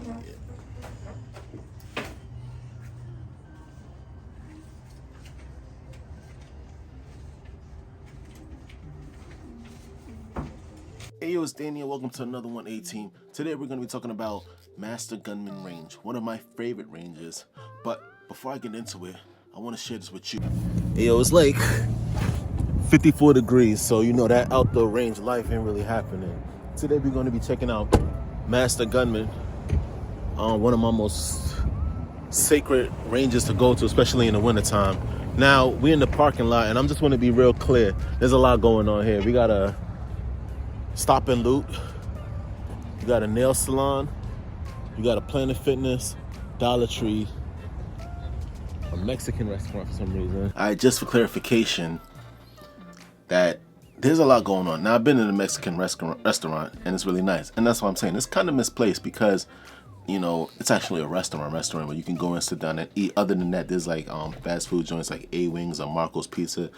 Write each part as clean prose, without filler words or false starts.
AYO, it's Daeni and welcome to another 118. Today we're going to be talking about Master Gunman range, one of my favorite ranges. But before I get into it, I want to share this with you. AYO, it's like 54 degrees, so you know that outdoor range life ain't really happening. Today we're going to be checking out Master Gunman, one of my most sacred ranges to go to, especially in the wintertime. Now, we're in the parking lot, and I'm just want to be real clear. There's a lot going on here. We got a Stop and Loot, you got a nail salon, you got a Planet Fitness, Dollar Tree, a Mexican restaurant for some reason. All right, just for clarification, that there's a lot going on. Now, I've been in a Mexican restaurant, and it's really nice. And that's what I'm saying. It's kind of misplaced because, you know, it's actually a restaurant where you can go and sit down and eat. Other than that, there's like fast food joints like A-Wings or Marco's Pizza.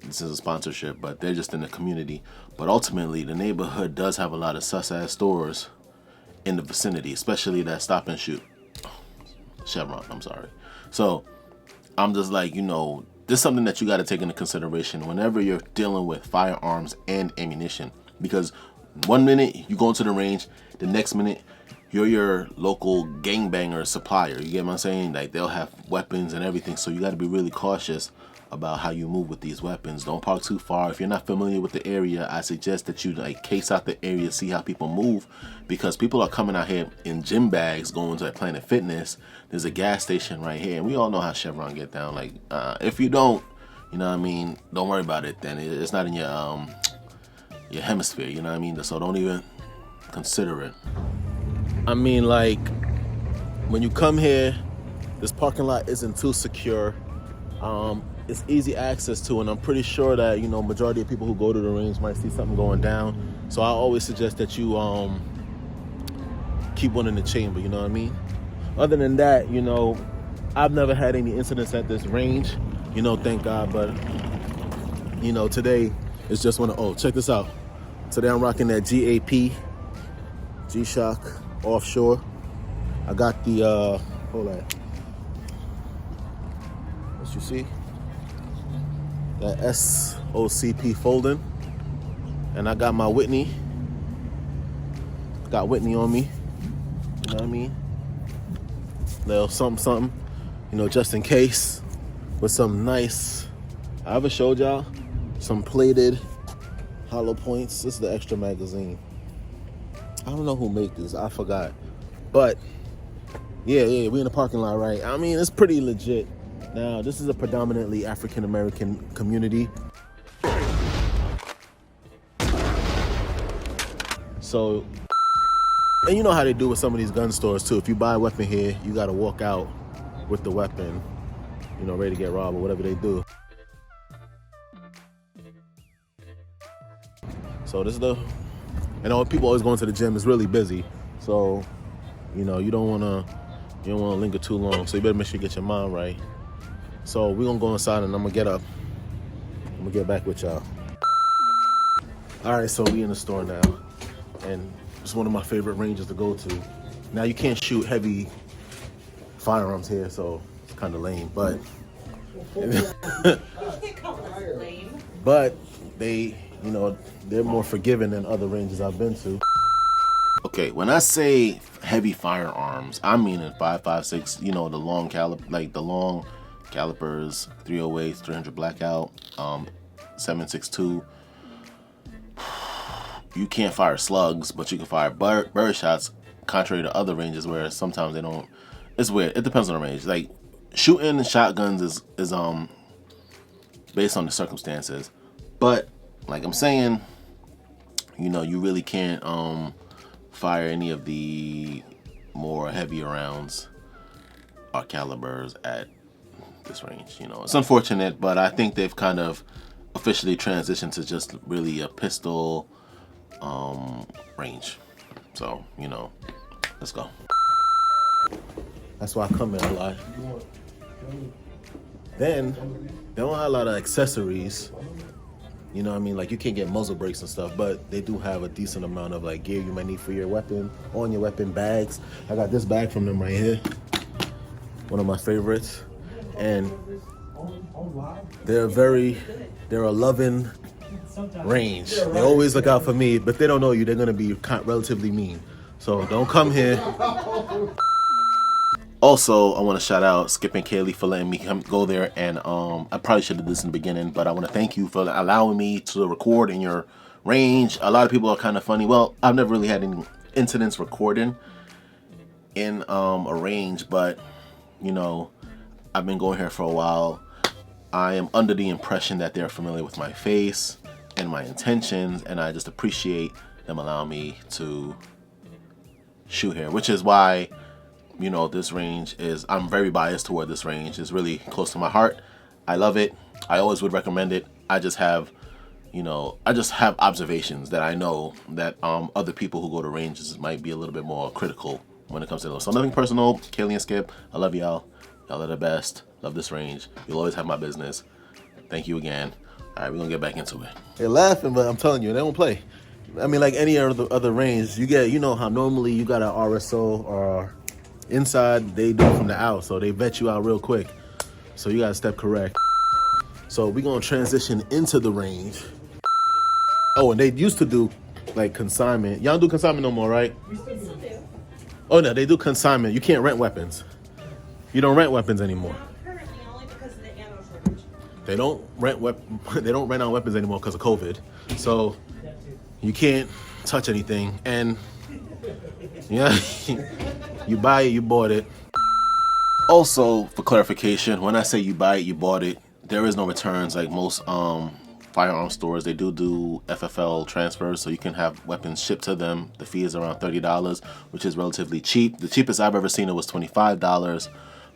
This is a sponsorship, but they're just in the community. But ultimately, the neighborhood does have a lot of sus-ass stores in the vicinity, especially that Stop and Shoot. Chevron, I'm sorry. So, I'm just like, you know, this is something that you got to take into consideration whenever you're dealing with firearms and ammunition. Because one minute, you go into the range, the next minute, you're your local gangbanger supplier. You get what I'm saying? Like, they'll have weapons and everything, so you got to be really cautious about how you move with these weapons. Don't park too far. If you're not familiar with the area, I suggest that you like case out the area, see how people move, because people are coming out here in gym bags going to Planet Fitness. There's a gas station right here, and we all know how Chevron get down. Like, if you don't, you know what I mean, don't worry about it. Then it's not in your hemisphere. You know what I mean? So don't even consider it. I mean, like, when you come here, this parking lot isn't too secure. It's easy access to, and I'm pretty sure that, you know, majority of people who go to the range might see something going down. So I always suggest that you keep one in the chamber, you know what I mean? Other than that, you know, I've never had any incidents at this range, you know, thank God. But, you know, today it's just one of, oh, check this out. Today I'm rocking that GAP, G-Shock Offshore. I got the, hold on. What you see? That SOCP folding, and I got my Whitney. Got Whitney on me. You know what I mean? Little something, you know, just in case. With some nice, I ever showed y'all some plated hollow points. This is the extra magazine. I don't know who made this. I forgot. But yeah, we in the parking lot, right? I mean, it's pretty legit. Now, this is a predominantly African-American community. So, and you know how they do with some of these gun stores too. If you buy a weapon here, you gotta walk out with the weapon, you know, ready to get robbed or whatever they do. So this is the, and all people always going to the gym is really busy. So, you know, you don't wanna linger too long. So you better make sure you get your mind right. So we're gonna go inside and I'm gonna get up. I'm gonna get back with y'all. All right, so we in the store now. And it's one of my favorite ranges to go to. Now you can't shoot heavy firearms here, so it's kind of lame, but but they, you know, they're more forgiving than other ranges I've been to. Okay, when I say heavy firearms, I mean in 5.56, you know, the long caliber, like the long calipers, 308, 300 blackout, 7.62. You can't fire slugs, but you can fire bird shots, contrary to other ranges where sometimes they don't. It's weird. It depends on the range. Like, shooting shotguns is based on the circumstances. But like I'm saying, you know, you really can't fire any of the more heavier rounds or calibers at this range. You know, it's unfortunate, but I think they've kind of officially transitioned to just really a pistol range. So, you know, let's go. That's why I come in a lot. Then they don't have a lot of accessories. You know what I mean? Like, you can't get muzzle brakes and stuff, but they do have a decent amount of like gear you might need for your weapon, on your weapon, bags. I got this bag from them right here, one of my favorites, and they're a loving range. They always look out for me, but if they don't know you, they're gonna be relatively mean. So don't come here. Also, I want to shout out Skip and Kaylee for letting me go there, and I probably should have did this in the beginning, but I want to thank you for allowing me to record in your range. A lot of people are kind of funny. Well, I've never really had any incidents recording in a range, but you know, I've been going here for a while. I am under the impression that they're familiar with my face and my intentions, and I just appreciate them allowing me to shoot here, which is why, you know, this range is, I'm very biased toward this range. It's really close to my heart. I love it. I always would recommend it. I just have, you know, observations that I know that other people who go to ranges might be a little bit more critical when it comes to those. So nothing personal. Kaylee and Skip, I love y'all. Y'all are the best. Love this range. You'll always have my business. Thank you again. All right, we're gonna get back into it. They're laughing, but I'm telling you, they don't play. I mean, like any other range, you know how normally you got an RSO or inside, they do it from the out, so they vet you out real quick. So you gotta step correct. So we're gonna transition into the range. Oh, and they used to do like consignment. Y'all don't do consignment no more, right? We still do. Oh no, they do consignment. You can't rent weapons. You don't rent weapons anymore. Currently, only because of the ammo shortage. They don't rent out weapons anymore because of COVID. So you can't touch anything, and yeah, you buy it, you bought it. Also, for clarification, when I say you buy it, you bought it, there is no returns like most firearm stores. They do FFL transfers, so you can have weapons shipped to them. The fee is around $30, which is relatively cheap. The cheapest I've ever seen it was $25,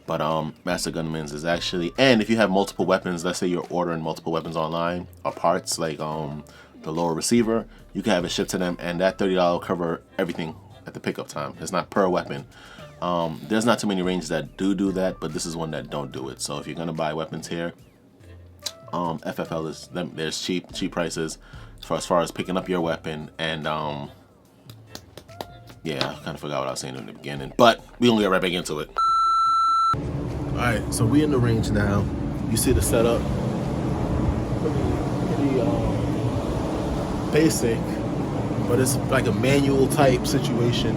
but Master Gunman's is actually, and if you have multiple weapons, let's say you're ordering multiple weapons online or parts like the lower receiver, you can have it shipped to them, and that $30 will cover everything at the pickup time. It's not per weapon. There's not too many ranges that do that, but this is one that don't do it. So if you're gonna buy weapons here, FFL is there's cheap prices for as far as picking up your weapon. And yeah, I kind of forgot what I was saying in the beginning, but we gonna get right back into it. All right, so we in the range now. You see the setup, pretty basic, but it's like a manual type situation.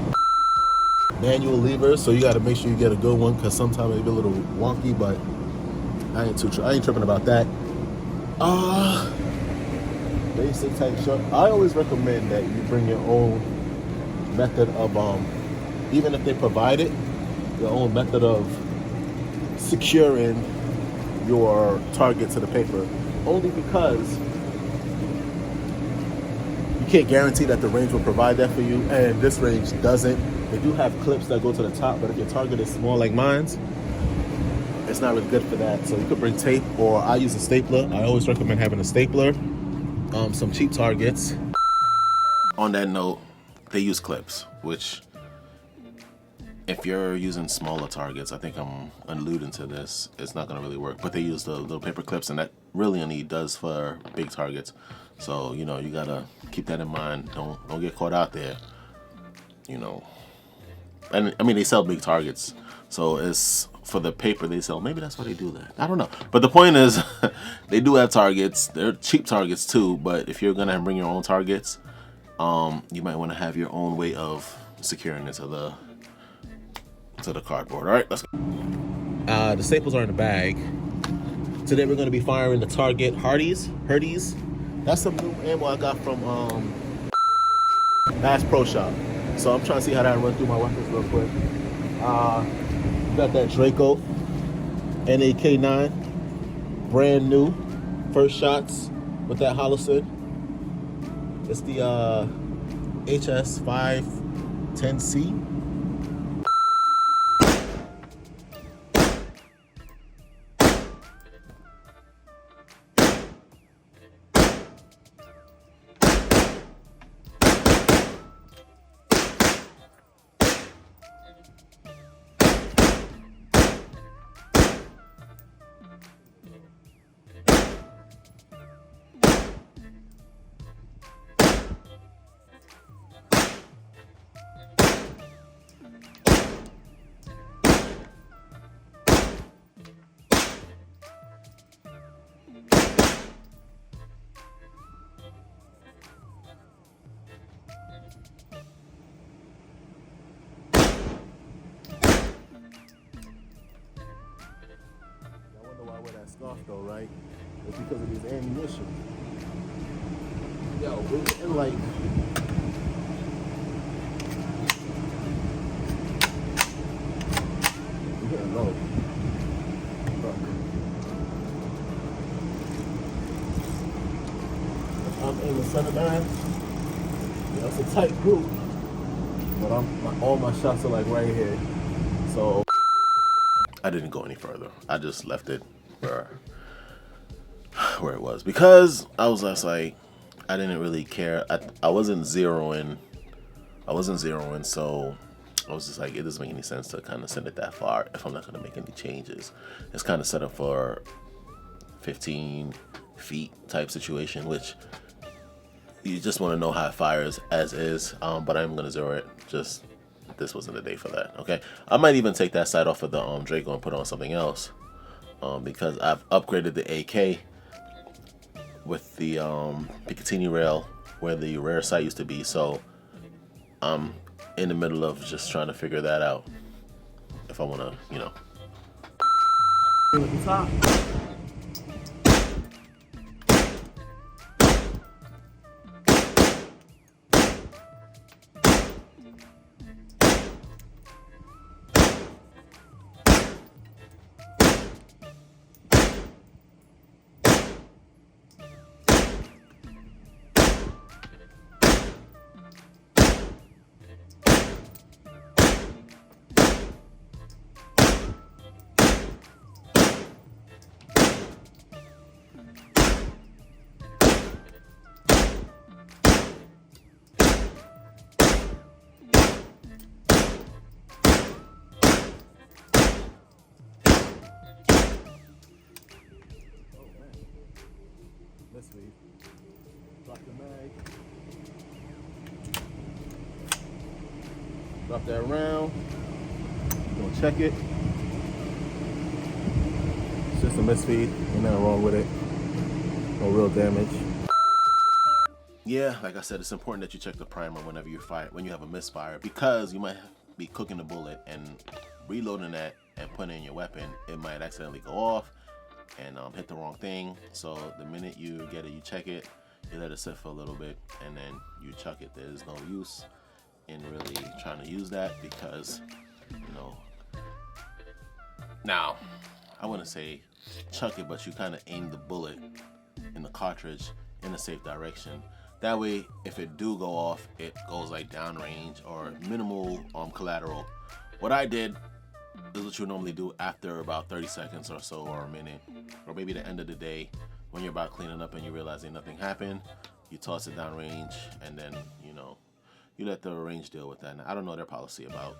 Manual levers, so you got to make sure you get a good one, because sometimes it be a little wonky, but I ain't tripping about that. Basic type shot. I always recommend that you bring your own method of even if they provide it, your own method of securing your target to the paper, only because you can't guarantee that the range will provide that for you, and this range doesn't. They do have clips that go to the top, but if your target is small like mine's, it's not really good for that. So you could bring tape, or I use a stapler. I always recommend having a stapler. Some cheap targets. On that note, they use clips, which if you're using smaller targets, I think I'm alluding to this, it's not gonna really work. But they use the little paper clips, and that really only does for big targets. So, you know, you gotta keep that in mind. Don't get caught out there, you know. And I mean, they sell big targets, so it's for the paper they sell. Maybe that's why they do that. I don't know. But the point is, they do have targets. They're cheap targets too. But if you're gonna bring your own targets, you might want to have your own way of securing it to the cardboard. All right, let's go. The staples are in the bag. Today we're gonna be firing the Target Hardee's. That's some new ammo I got from Bass Pro Shop. So I'm trying to see how that run through my weapons real quick. Got that Draco NAK9, brand new, first shots with that Holocid. It's the HS510C. though, right? It's because of these ammunition. Yo, we're getting like we're getting low. Look. I'm in the center line. You know, it's a tight group, but all my shots are like right here. So I didn't go any further. I just left it where it was because I was just like, I didn't really care. I wasn't zeroing. So I was just like, it doesn't make any sense to kind of send it that far if I'm not going to make any changes. It's kind of set up for 15 feet type situation, which you just want to know how it fires as is. But I'm going to zero it. Just this wasn't the day for that. Okay, I might even take that sight off of the Draco and put on something else because I've upgraded the AK with the Picatinny rail where the rear sight used to be. So I'm in the middle of just trying to figure that out if I want to, you know. At the top. Let's leave. Drop the mag. Drop that round. Gonna check it. It's just a misfeed. Ain't nothing wrong with it. No real damage. Yeah, like I said, it's important that you check the primer whenever you fire, when you have a misfire, because you might be cooking the bullet and reloading that and putting it in your weapon. It might accidentally go off and hit the wrong thing. So the minute you get it, you check it, you let it sit for a little bit, and then you chuck it. There's no use in really trying to use that because, you know, now I wouldn't say chuck it, but you kind of aim the bullet in the cartridge in a safe direction. That way, if it do go off, it goes like downrange or minimal collateral. What I did is what you normally do after about 30 seconds or so, or a minute, or maybe the end of the day when you're about cleaning up and you realize that nothing happened. You toss it down range, and then, you know, you let the range deal with that. Now, I don't know their policy about,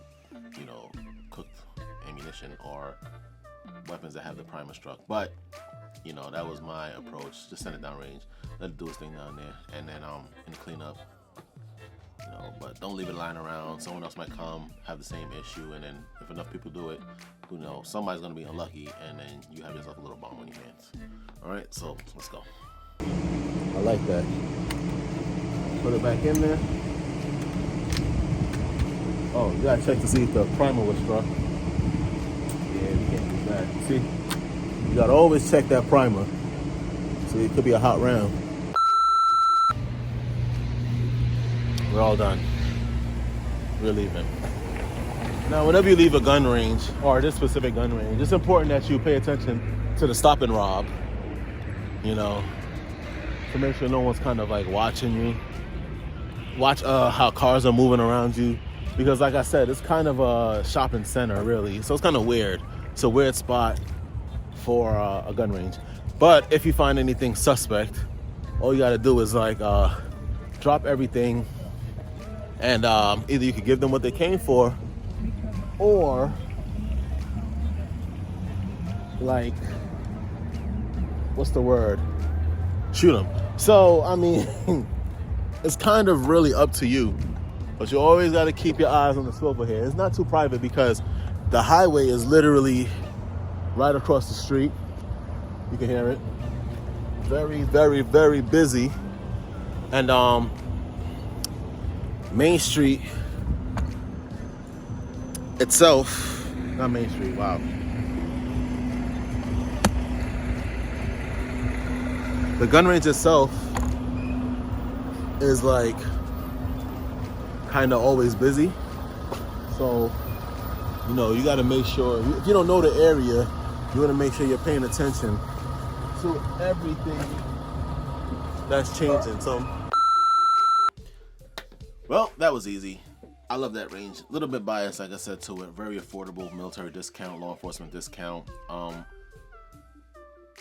you know, cooked ammunition or weapons that have the primer struck, but you know, that was my approach. Just send it down range, let it do its thing down there, and then in cleanup, you know, but don't leave it lying around. Someone else might come, have the same issue, and then if enough people do it, who knows, somebody's gonna be unlucky, and then you have yourself a little bomb on your hands. All right, so let's go. I like that. Put it back in there. Oh, you gotta check to see if the primer was struck. Yeah, we can't use that. See, you gotta always check that primer. See, it could be a hot round. We're all done. We're leaving. Now, whenever you leave a gun range, or this specific gun range, it's important that you pay attention to the stop and rob, you know, to make sure no one's kind of like watching you. Watch how cars are moving around you, because like I said, it's kind of a shopping center, really. So it's kind of weird. It's a weird spot for a gun range. But if you find anything suspect, all you gotta do is like drop everything, and either you could give them what they came for, or like, what's the word? Shoot them. So I mean, it's kind of really up to you, but you always got to keep your eyes on the swivel here. It's not too private because the highway is literally right across the street. You can hear it. Very, very, very busy. And Main Street itself, not Main Street, wow. The gun range itself is like kind of always busy. So, you know, you got to make sure, if you don't know the area, you want to make sure you're paying attention to everything that's changing. So, well, that was easy. I love that range. A little bit biased, like I said, to it. Very affordable, military discount, law enforcement discount.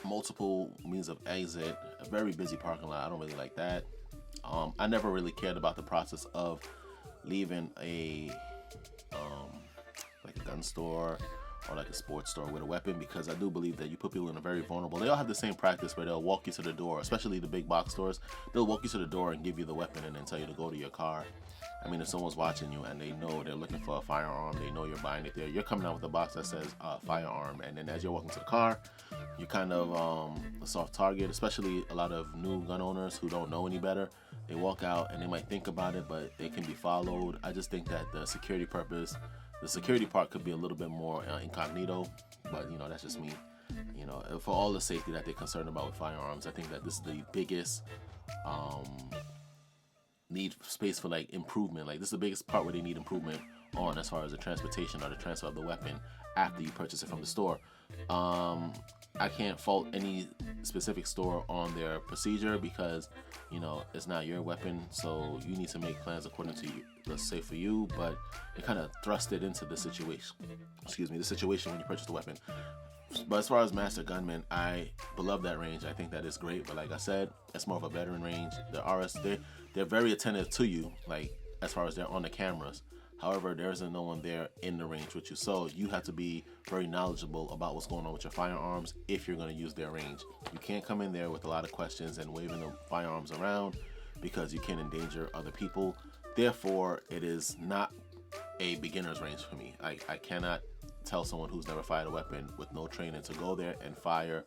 Multiple means of exit. A very busy parking lot. I don't really like that. I never really cared about the process of leaving a like a gun store or like a sports store with a weapon, because I do believe that you put people in a very vulnerable. They all have the same practice where they'll walk you to the door, especially the big box stores. They'll walk you to the door and give you the weapon and then tell you to go to your car. I mean, if someone's watching you and they know they're looking for a firearm, they know you're buying it there, you're coming out with a box that says firearm, and then as you're walking to the car, you're kind of a soft target, especially a lot of new gun owners who don't know any better. They walk out and they might think about it, but they can be followed. I just think that the security part could be a little bit more incognito, but, you know, that's just me. You know, for all the safety that they're concerned about with firearms, I think that this is the biggest need space for like improvement. Like, this is the biggest part where they need improvement on, as far as the transportation or the transfer of the weapon after you purchase it from the store. I can't fault any specific store on their procedure, because, you know, it's not your weapon, so you need to make plans according to you, let's say for you, but it kind of thrust it into the situation. The situation when you purchase the weapon. But as far as Master Gunman, I love that range. I think that is great. But like I said, it's more of a veteran range. The RS, they're very attentive to you, like as far as they're on the cameras. However, there isn't no one there in the range with you. So you have to be very knowledgeable about what's going on with your firearms if you're going to use their range. You can't come in there with a lot of questions and waving the firearms around, because you can endanger other people. Therefore, it is not a beginner's range for me. I cannot tell someone who's never fired a weapon with no training to go there and fire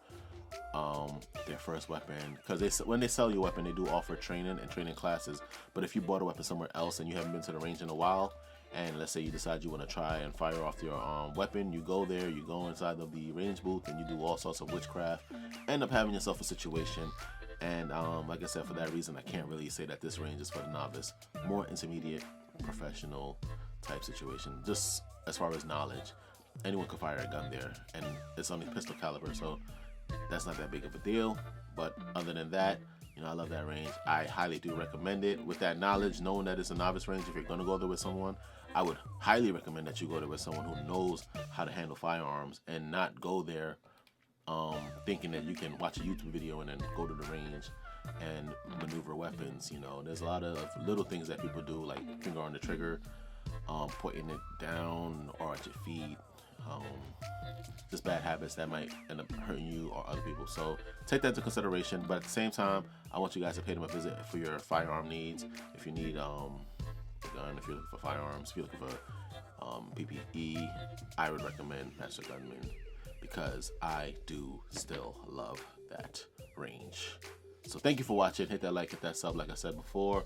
their first weapon, because when they sell you a weapon, they do offer training and training classes. But if you bought a weapon somewhere else and you haven't been to the range in a while, and let's say you decide you want to try and fire off your weapon, you go there, you go inside of the range booth, and you do all sorts of witchcraft, end up having yourself a situation. And like I said, for that reason, I can't really say that this range is for the novice. More intermediate, professional type situation, just as far as knowledge. Anyone can fire a gun there, and it's only pistol caliber, so that's not that big of a deal. But other than that, you know, I love that range. I highly do recommend it. With that knowledge, knowing that it's a novice range, if you're going to go there with someone, I would highly recommend that you go there with someone who knows how to handle firearms, and not go there thinking that you can watch a YouTube video and then go to the range and maneuver weapons. You know, there's a lot of little things that people do, like finger on the trigger, putting it down or at your feet. Just bad habits that might end up hurting you or other people. So take that into consideration. But at the same time, I want you guys to pay them a visit for your firearm needs. If you need a gun, if you're looking for firearms, if you're looking for PPE, I would recommend Master Gunman, because I do still love that range. So thank you for watching. Hit that like, hit that sub, like I said before.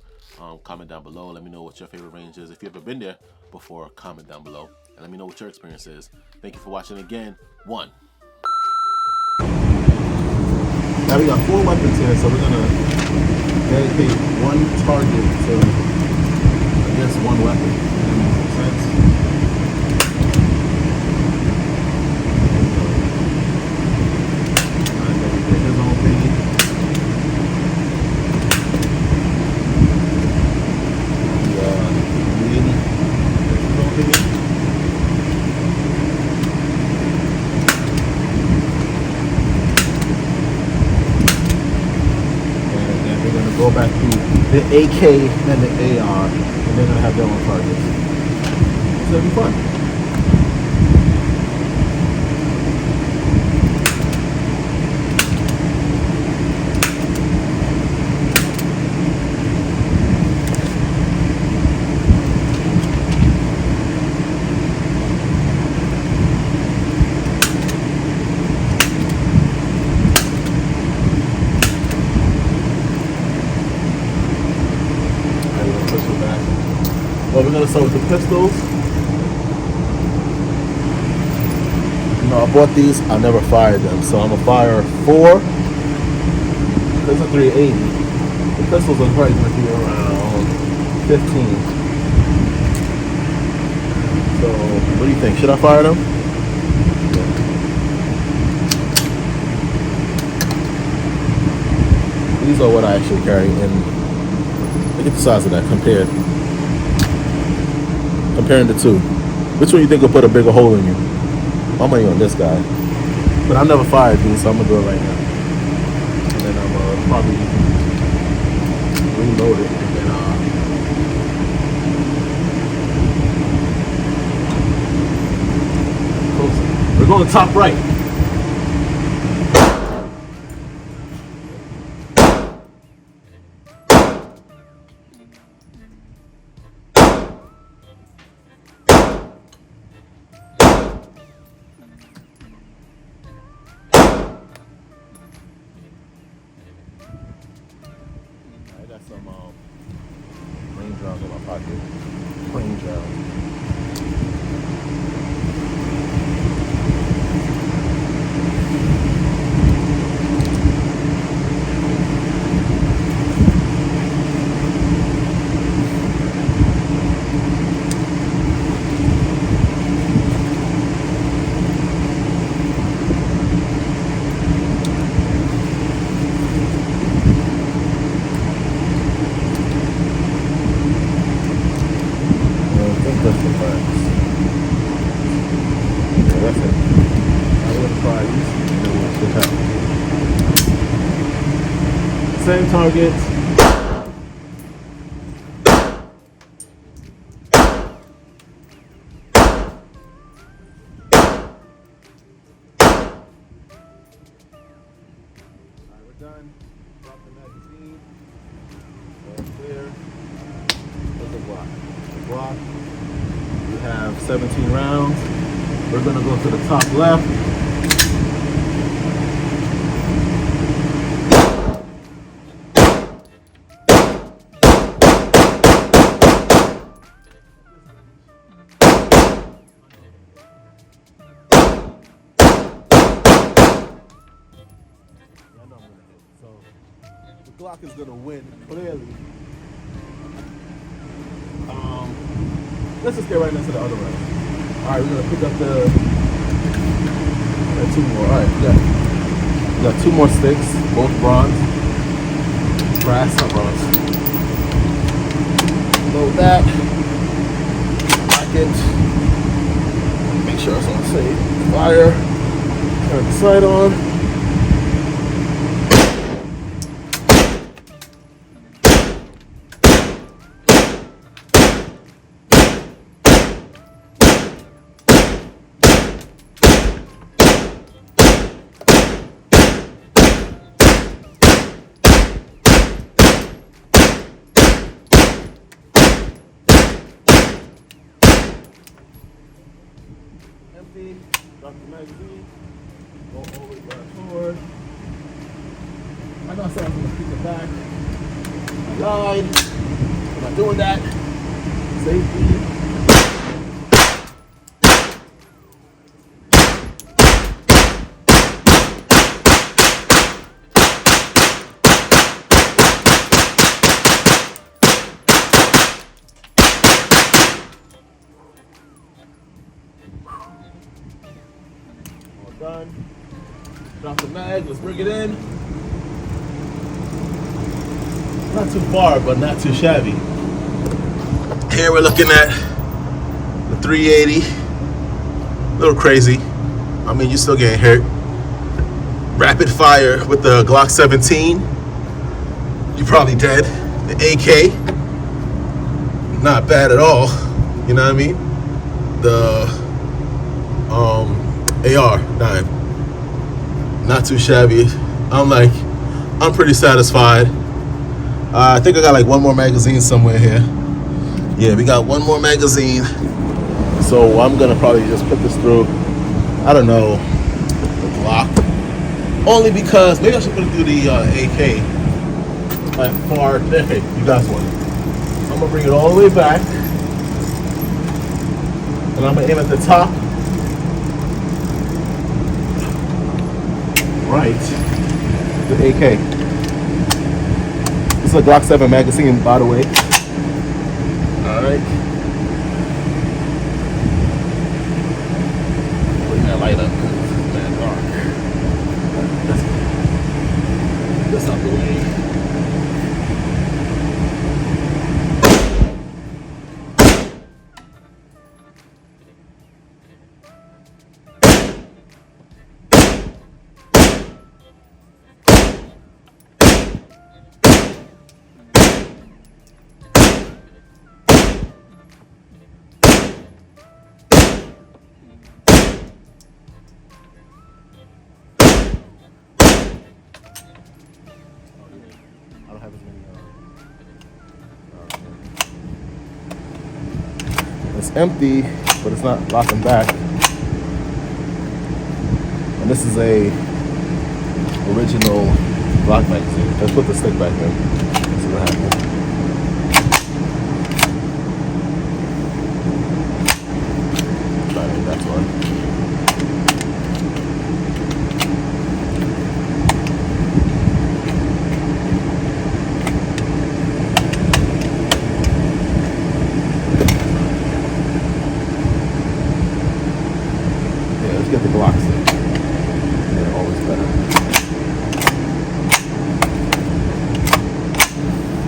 Comment down below. Let me know what your favorite range is. If you've ever been there before, comment down below and let me know what your experience is. Thank you for watching again. One. Now we got 4 weapons here, so we're gonna dedicate one target to, I guess, one weapon. Makes sense? Go back to the AK and the AR, and they're gonna have their own targets. So it'll be fun. Well, we're gonna start with the pistols. You know, I bought these, I never fired them, so I'm gonna fire 4. That's a 380. The pistols are probably going to be around 15. So, what do you think? Should I fire them? These are what I actually carry, and look at the size of that comparing the two. Which one you think will put a bigger hole in you? I'm money on this guy, but I never fired these, so I'm gonna do it right now. And then I'm gonna probably reload it, and then we're going top right. I got some range rounds in my pocket. Range rounds. That's the facts. Yeah, that's it. I'm gonna try these and then we'll switch out. Same target. Alright, we're done. Drop the magazine. All clear. There's the block. The block. We have 17 rounds. We're gonna go to the top left. So the Glock is gonna win clearly. Let's just get right into the other round. Alright, we're gonna pick up the two more. Alright, we got two more sticks, both bronze. Brass, not bronze. Load that. Lock it. Make sure it's on safe. Fire. Turn the sight on. Empty, drop the magazine, go all the way back forward. I know I said I was going to keep it back. I lied. I'm not doing that. Safety. Done. Drop the mag, let's bring it in. Not too far, but not too shabby. Here we're looking at the 380. A little crazy. I mean, you're still getting hurt. Rapid fire with the Glock 17. You're probably dead. The AK. Not bad at all. You know what I mean? The AR-9, not too shabby. I'm pretty satisfied. I think I got like one more magazine somewhere here. Yeah, we got one more magazine. So I'm gonna probably just put this through, I don't know, the Glock. Only because, maybe I should put it through the AK. Like far there, you guys want it. I'm gonna bring it all the way back. And I'm gonna aim at the top. Right, the AK. This is a Glock 7 magazine, by the way. Alright. Bring that light up, it's bad dark. That's out the way. I don't have as many. It's empty, but it's not locking back. And this is a original Glock magazine. Let's put the stick back in. See what happens. Alright, that's one. Let's get the Glocks in. They're always better.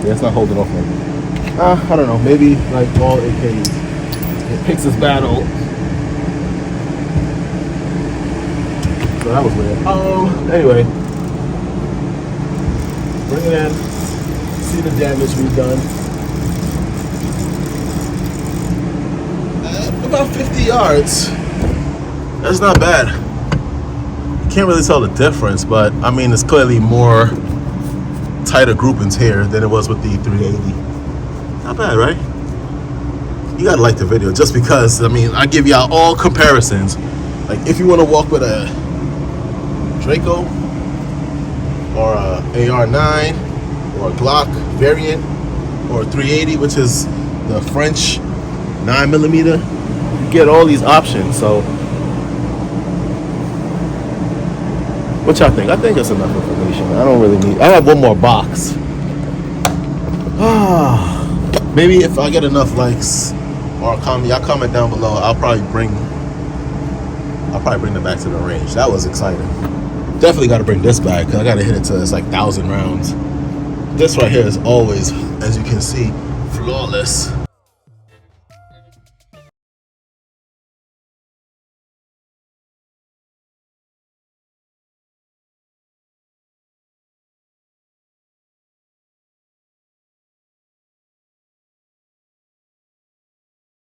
Yeah, it's not holding off on. I don't know. Maybe like all AKs, it picks its battle. So that was weird. Anyway, bring it in. See the damage we've done. About 50 yards. That's not bad. Can't really tell the difference, but I mean, it's clearly more tighter groupings here than it was with the 380. Not bad, right? You gotta like the video just because, I mean, I give y'all all comparisons. Like, if you want to walk with a Draco or a AR9 or a Glock variant or a 380, which is the French 9mm, you get all these options. So what y'all think? I think it's enough information. I don't really need. I have one more box. Maybe if I get enough likes or y'all comment down below, I'll probably bring them back to the range. That was exciting. Definitely got to bring this back because I got to hit it to it's like 1,000 rounds. This right here is always, as you can see, flawless.